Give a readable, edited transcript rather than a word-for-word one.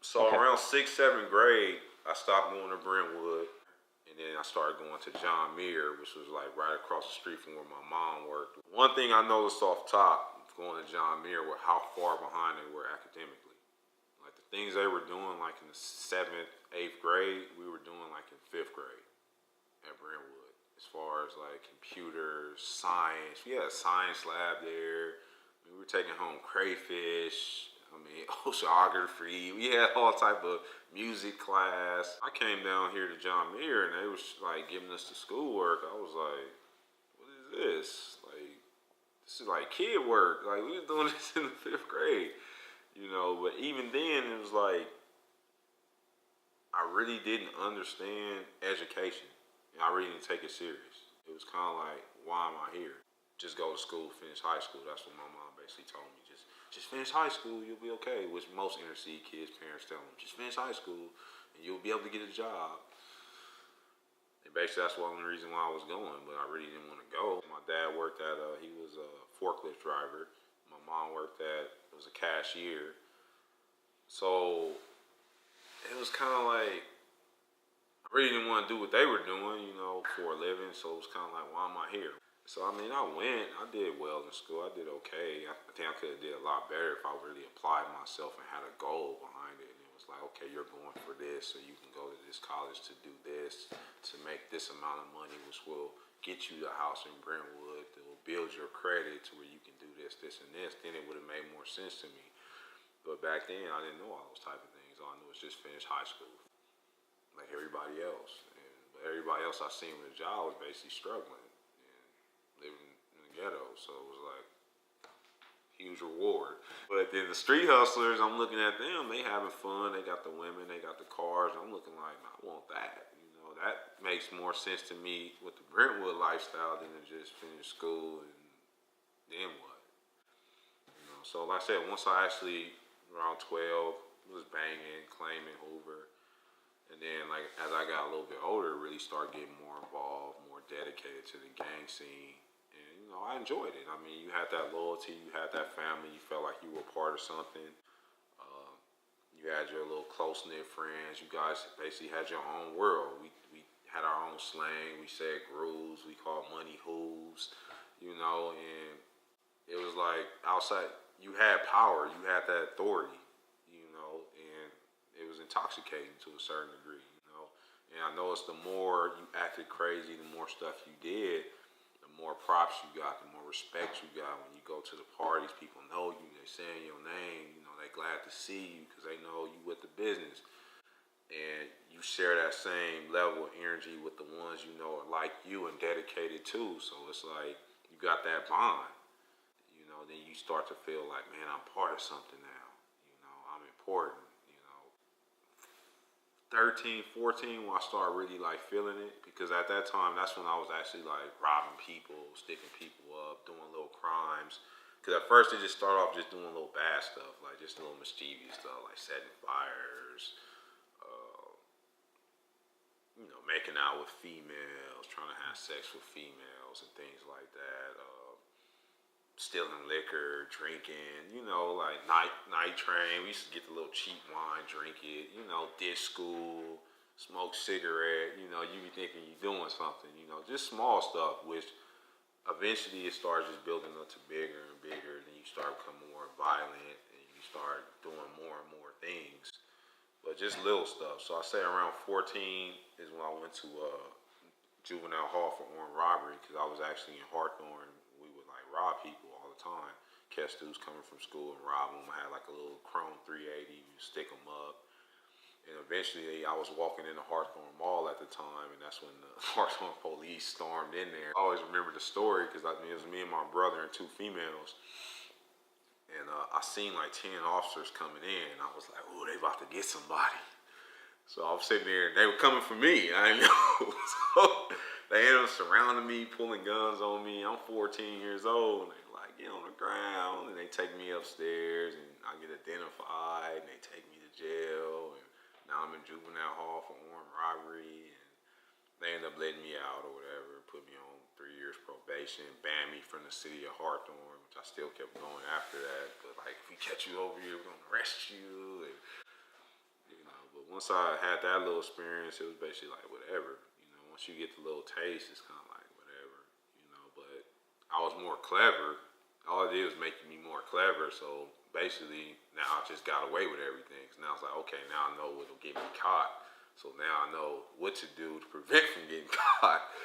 So Okay. around 6th, 7th grade, I stopped going to Brentwood, and then I started going to John Muir, which was like right across the street from where my mom worked. One thing I noticed off top going to John Muir was how far behind they were academically. Like the things they were doing, like in the 7th, 8th grade, we were doing like in 5th grade at Brentwood. As far as like computers, science, we had a science lab there. We were taking home crayfish. I mean, oceanography. We had all type of music class. I came down here to John Muir and they was like giving us the schoolwork. I was like, what is this? Like, this is like kid work. Like, we was doing this in the 5th grade, But even then, it was like, I really didn't understand education. And I really didn't take it serious. It was kind of like, why am I here? Just go to school, finish high school. That's what my mom basically told me. Just finish high school, you'll be okay. Which most inner city kids' parents tell them, just finish high school and you'll be able to get a job. And basically that's the only reason why I was going, but I really didn't want to go. My dad worked at, he was a forklift driver. My mom worked was a cashier. So it was kind of like, I really didn't want to do what they were doing, for a living. So it was kind of like, why am I here? So, I mean, I went. I did well in school. I did okay. I think I could have did a lot better if I really applied myself and had a goal behind it. And it was like, okay, you're going for this, so you can go to this college to do this, to make this amount of money, which will get you the house in Brentwood, that will build your credit to where you can do this, this, and this. Then it would have made more sense to me. But back then, I didn't know all those type of things. All I knew was just finish high school, like everybody else. But everybody else I seen with a job was basically struggling. Living in the ghetto, so it was like huge reward. But then the street hustlers, I'm looking at them, they having fun, they got the women, they got the cars. I'm looking like, I want that. That makes more sense to me with the Brentwood lifestyle than to just finish school and then what. So like I said, once I actually around 12 was banging, claiming Hoover, and then like as I got a little bit older, really started getting more involved, more dedicated to the gang scene. I enjoyed it. I mean, you had that loyalty, you had that family, you felt like you were part of something. You had your little close-knit friends. You guys basically had your own world. We had our own slang. We said grooves. We called money hooves, and it was like outside, you had power. You had that authority, and it was intoxicating to a certain degree. And I noticed the more you acted crazy, the more stuff you did, the more props you got, the more respect you got. When you go to the parties, people know you, they saying your name, they glad to see you because they know you with the business. And you share that same level of energy with the ones you know are like you and dedicated too. So it's like you got that bond. Then you start to feel like, man, I'm part of something now. I'm important. 13, 14 when I started really like feeling it, because at that time that's when I was actually like robbing people, sticking people up, doing little crimes. Because at first it just started off just doing little bad stuff, like just little mischievous stuff, like setting fires, making out with females, trying to have sex with females and things like that. Stealing liquor, drinking, like night train. We used to get the little cheap wine, drink it, ditch school, smoke cigarette, you be thinking you're doing something, just small stuff, which eventually it starts just building up to bigger and bigger. Then you start becoming more violent and you start doing more and more things, but just little stuff. So I say around 14 is when I went to juvenile hall for armed robbery, because I was actually in Hawthorne. We would like rob people all the time. Catch dudes coming from school and rob them. I had like a little chrome 380, you stick them up. And eventually I was walking in the Hawthorne Mall at the time, and that's when the Hawthorne police stormed in there. I always remember the story because it was me and my brother and two females. And I seen like 10 officers coming in, and I was like, oh, they about to get somebody. So I was sitting there, and they were coming for me. I didn't know. So they ended up surrounding me, pulling guns on me. I'm 14 years old, and they're like, get on the ground. And they take me upstairs, and I get identified, and they take me to jail. And now I'm in juvenile hall for armed robbery. And they end up letting me out or whatever, put me on 3 years probation, banned me from the city of Hawthorne, which I still kept going after that. But like, if we catch you over here, we're going to arrest you. And once I had that little experience, it was basically like whatever. You know, once you get the little taste, it's kind of like whatever. You know, but I was more clever. All it did was make me more clever. So basically, now I just got away with everything. So now it's like, okay, now I know what'll get me caught. So now I know what to do to prevent from getting caught.